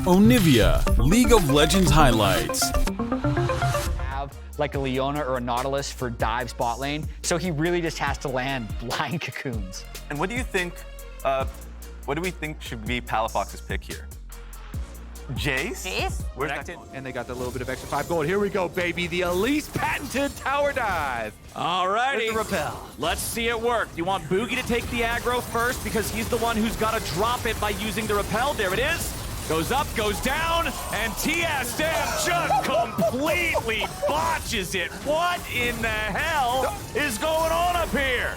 Onivia, League of Legends highlights. Have like a Leona or a Nautilus for dive spot lane, so he really just has to land blind cocoons. And what do you think, what do we think should be Palafox's pick here? Jace? Jace? Where's that? And they got the little bit of extra 5 gold. Here we go, baby. The Elise patented tower dive. Alrighty. With the repel. Let's see it work. You want Boogie to take the aggro first because he's the one who's got to drop it by using the repel. There it is. Goes up, goes down, and TSM just completely botches it. What in the hell is going on up here?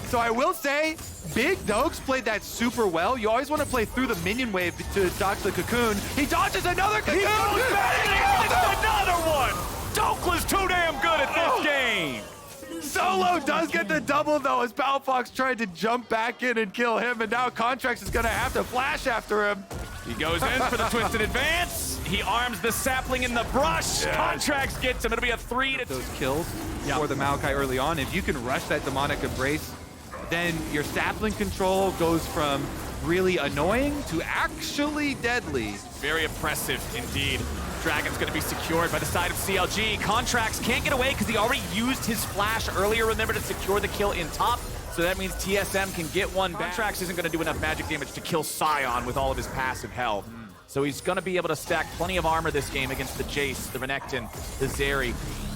So I will say, Big Dokes played that super well. You always want to play through the minion wave to dodge the cocoon. He dodges another cocoon! He goes back and he gets another one! Dokla's too damn good at this game! Solo does get the double though, as Palafox tried to jump back in and kill him, and now Contracts is gonna have to flash after him. He goes in for the twisted advance. He arms the sapling in the brush. Yes. Contracts gets him. It'll be a 3 to 2. Those kills for the Maokai early on, if you can rush that demonic embrace, then your sapling control goes from really annoying to actually deadly. Very oppressive indeed. Dragon's going to be secured by the side of CLG. Contracts can't get away because he already used his flash earlier, remember, to secure the kill in top. So that means TSM can get one back. Contracts isn't going to do enough magic damage to kill Scion with all of his passive health. So he's going to be able to stack plenty of armor this game against the Jace, the Renekton, the Zeri.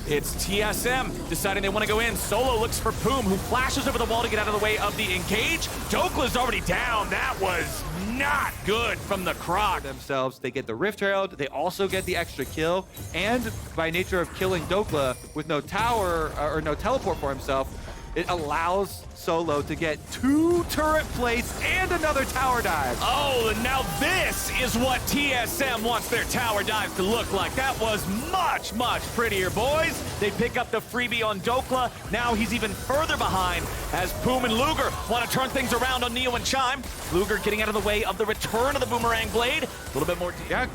It's TSM deciding they want to go in. Solo looks for Poom, who flashes over the wall to get out of the way of the engage. Dokla's already down. That was not good from the Croc. Themselves, they get the Rift Herald, they also get the extra kill, and by nature of killing Dokla with no tower or no teleport for himself, it allows Solo to get 2 turret plates and another tower dive. Oh, and now this is what TSM wants their tower dives to look like. That was much, much prettier, boys. They pick up the freebie on Dokla. Now he's even further behind as Poom and Luger want to turn things around on Neo and Chime. Luger getting out of the way of the return of the Boomerang Blade. A little bit more. Yeah,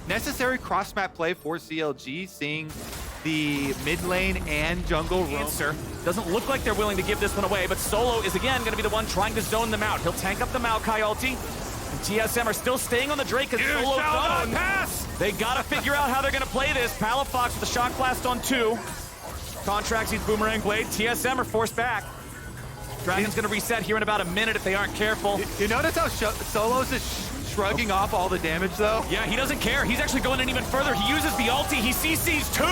necessary cross-map play for CLG, seeing the mid lane and jungle roam. Answer. Doesn't look like they're willing to give this one away, but Solo is again going to be the one trying to zone them out. He'll tank up the Maokai ulti. And TSM are still staying on the Drake because Solo's done. Pass! They got to figure out how they're going to play this. Palafox with the Shock Blast on 2. Contracts needs Boomerang Blade. TSM are forced back. Dragon's going to reset here in about a minute if they aren't careful. You notice how Solo's is shrugging off all the damage though? Yeah, he doesn't care. He's actually going in even further. He uses the ulti. He CCs 2,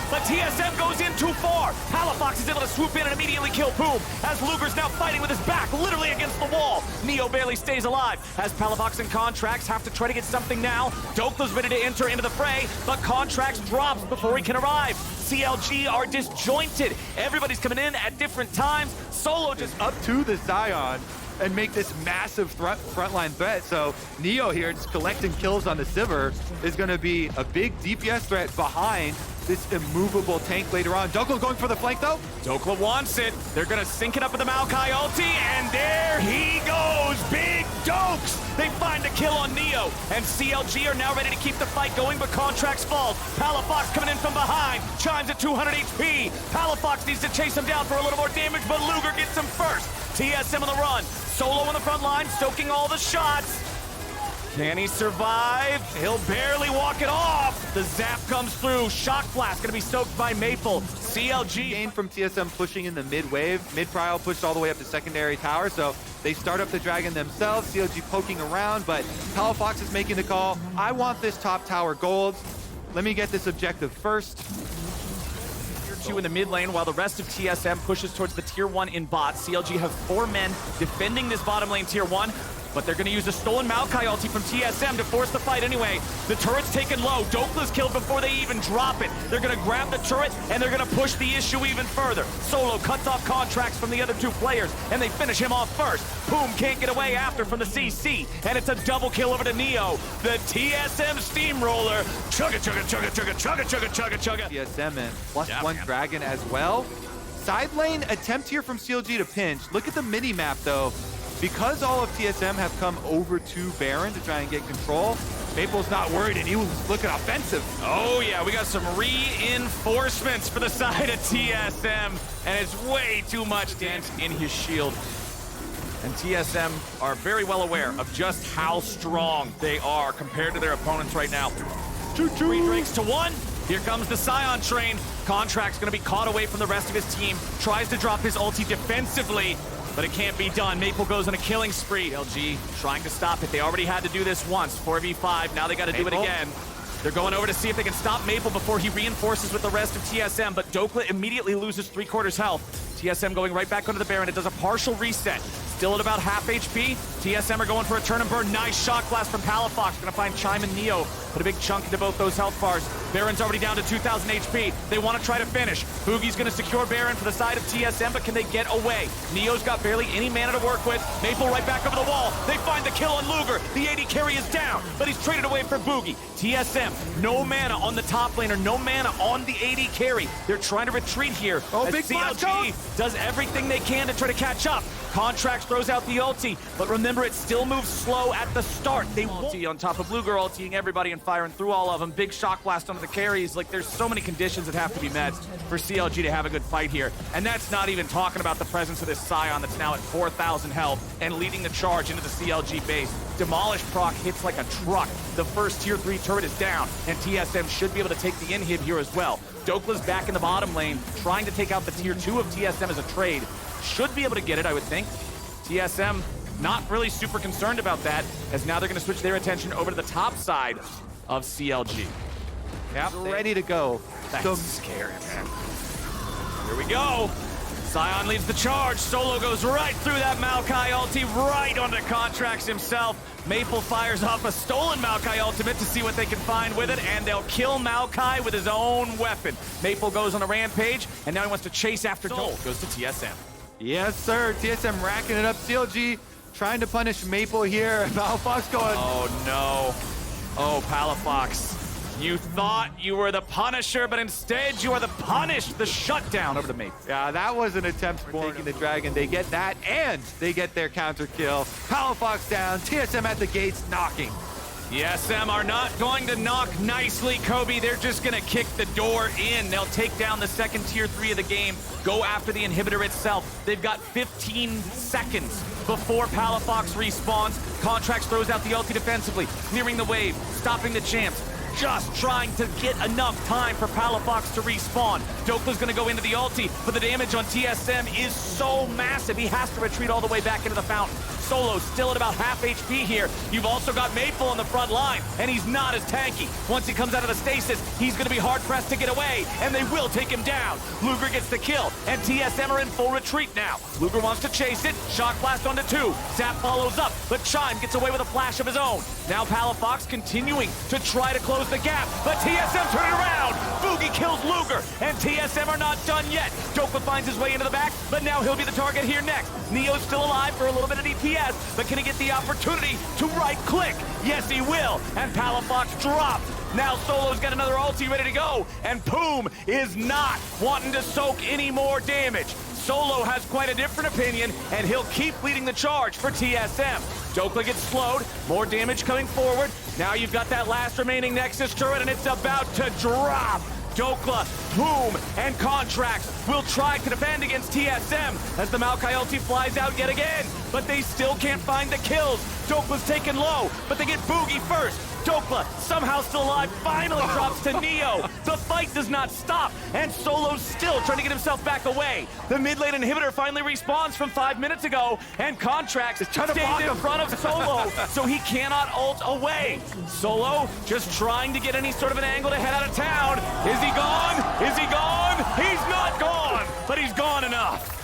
but TSM goes in too far. Palafox is able to swoop in and immediately kill Poom as Luger's now fighting with his back literally against the wall. Neo barely stays alive as Palafox and Contracts have to try to get something now. Dokla's ready to enter into the fray, but Contracts drops before he can arrive. CLG are disjointed. Everybody's coming in at different times. Solo just up to the Zion and make this massive frontline threat. So Neo here just collecting kills on the Sivir is going to be a big DPS threat behind this immovable tank later on. Dokla going for the flank though. Dokla wants it. They're going to sync it up with the Maokai ulti, and there he goes. Big Dokes. They find a kill on Neo, and CLG are now ready to keep the fight going, but Contracts falls. Palafox coming in from behind. Chimes at 200 HP. Palafox needs to chase him down for a little more damage, but Luger gets him first. TSM on the run. Solo on the front line, stoking all the shots. Can he survive? He'll barely walk it off. The zap comes through. Shock Blast gonna be soaked by Maple. CLG. Gain from TSM pushing in the mid wave. Mid prio pushed all the way up to secondary tower, so they start up the Dragon themselves. CLG poking around, but Palafox is making the call. I want this top tower gold. Let me get this objective first. Tier 2 in the mid lane while the rest of TSM pushes towards the tier 1 in bot. CLG have 4 men defending this bottom lane tier 1. But they're going to use a stolen Maokai ulti from TSM to force the fight anyway. The turret's taken low. Dokla's killed before they even drop it. They're going to grab the turret, and they're going to push the issue even further. Solo cuts off Contracts from the other 2 players, and they finish him off first. Poom can't get away after from the CC, and it's a double kill over to Neo. The TSM steamroller. Chugga, chugga, chugga, chugga, chugga, chugga, chugga, chugga. TSM and +1 Dragon as well. Side lane attempt here from CLG to pinch. Look at the mini map though. Because all of TSM have come over to Baron to try and get control, Maple's not worried, and he was looking offensive. Oh yeah, we got some reinforcements for the side of TSM, and it's way too much dent in his shield. And TSM are very well aware of just how strong they are compared to their opponents right now. 3 drakes to 1. Here comes the Scion train. Contract's gonna be caught away from the rest of his team. Tries to drop his ulti defensively, but it can't be done. Maple goes on a killing spree. LG trying to stop it. They already had to do this once, 4v5. Now they gotta do it again. They're going over to see if they can stop Maple before he reinforces with the rest of TSM, but Dokla immediately loses 3/4 health. TSM going right back onto the Baron. It does a partial reset. Still at about half HP. TSM are going for a turn and burn. Nice shock blast from Palafox. Gonna find Chime and Neo. Put a big chunk into both those health bars. Baron's already down to 2,000 HP. They want to try to finish. Boogie's gonna secure Baron for the side of TSM, but can they get away? Neo's got barely any mana to work with. Maple right back over the wall. They find the kill on Luger. The AD carry is down, but he's traded away for Boogie. TSM, no mana on the top laner, no mana on the AD carry. They're trying to retreat here. Oh, as big CLG does everything they can to try to catch up. Contracts throws out the ulti, but remember, it still moves slow at the start. They ulti on top of Luger, ultiing everybody and firing through all of them. Big shock blast onto the carries. Like, there's so many conditions that have to be met for CLG to have a good fight here. And that's not even talking about the presence of this Scion that's now at 4,000 health and leading the charge into the CLG base. Demolish proc hits like a truck. The first tier 3 turret is down, and TSM should be able to take the inhib here as well. Dokla's back in the bottom lane, trying to take out the tier 2 of TSM as a trade. Should be able to get it, I would think. TSM not really super concerned about that, as now they're going to switch their attention over to the top side of CLG. Yep, ready to go. That's scary, man. Here we go. Scion leads the charge. Solo goes right through that Maokai ulti, right onto Contracts himself. Maple fires off a stolen Maokai ultimate to see what they can find with it, and they'll kill Maokai with his own weapon. Maple goes on a rampage, and now he wants to chase after Dole. Goes to TSM. Yes, sir. TSM racking it up. CLG trying to punish Maple here. Palafox going. Oh, no. Oh, Palafox. You thought you were the Punisher, but instead you are the punished. The shutdown over the Maple. Yeah, that was an attempt for taking the Dragon. They get that, and they get their counter kill. Palafox down. TSM at the gates knocking. TSM are not going to knock nicely, Kobe. They're just going to kick the door in. They'll take down the second tier 3 of the game, go after the inhibitor itself. They've got 15 seconds before Palafox respawns. Contracts throws out the ulti defensively, clearing the wave, stopping the champs. Just trying to get enough time for Palafox to respawn. Dokla's gonna go into the ulti, but the damage on TSM is so massive, he has to retreat all the way back into the fountain. Solo still at about half HP here. You've also got Maple on the front line, and he's not as tanky. Once he comes out of the stasis, he's gonna be hard-pressed to get away, and they will take him down. Luger gets the kill, and TSM are in full retreat now. Luger wants to chase it, shock blast onto 2. Zap follows up, but Chime gets away with a flash of his own. Now Palafox continuing to try to close the gap, but TSM turn it around. Boogie kills Luger, and TSM are not done yet. Dokla finds his way into the back, but now he'll be the target here next. Neo's still alive for a little bit of DPS, but can he get the opportunity to right-click? Yes, he will, and Palafox dropped. Now Solo's got another ulti ready to go, and Poom is not wanting to soak any more damage. Solo has quite a different opinion, and he'll keep leading the charge for TSM. Dokla gets slowed, more damage coming forward. Now you've got that last remaining Nexus turret, and it's about to drop. Dokla, Poom, and Contracts will try to defend against TSM as the Maokai ulti flies out yet again, but they still can't find the kills. Dokla's taken low, but they get Boogie first. Dokla, somehow still alive, finally drops to Neo. The fight does not stop, and Solo's still trying to get himself back away. The mid lane inhibitor finally respawns from 5 minutes ago, and Contracts stays in front of Solo, so he cannot ult away. Solo just trying to get any sort of an angle to head out of town. Is he gone? Is he gone? He's not gone, but he's gone enough.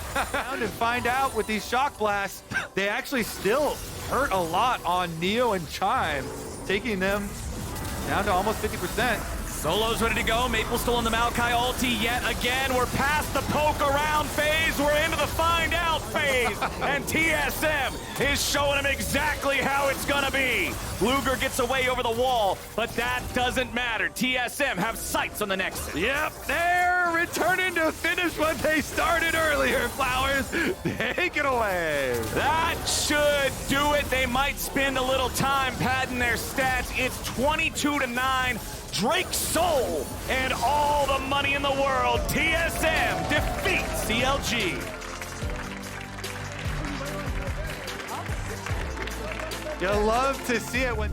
And find out with these shock blasts, they actually still hurt a lot on Neo and Chime, taking them down to almost 50%. Solo's ready to go. Maple still on the Maokai ulti yet again. We're past the poke around phase. We're into the find out phase. And TSM is showing him exactly how it's gonna be. Luger gets away over the wall, but that doesn't matter. TSM have sights on the next. Yep, they're returning to finish what they started earlier, Flowers. Take it away. That should do it. They might spend a little time padding their stats. It's 22-9. Drake's soul and all the money in the world. TSM defeats CLG. You love to see it when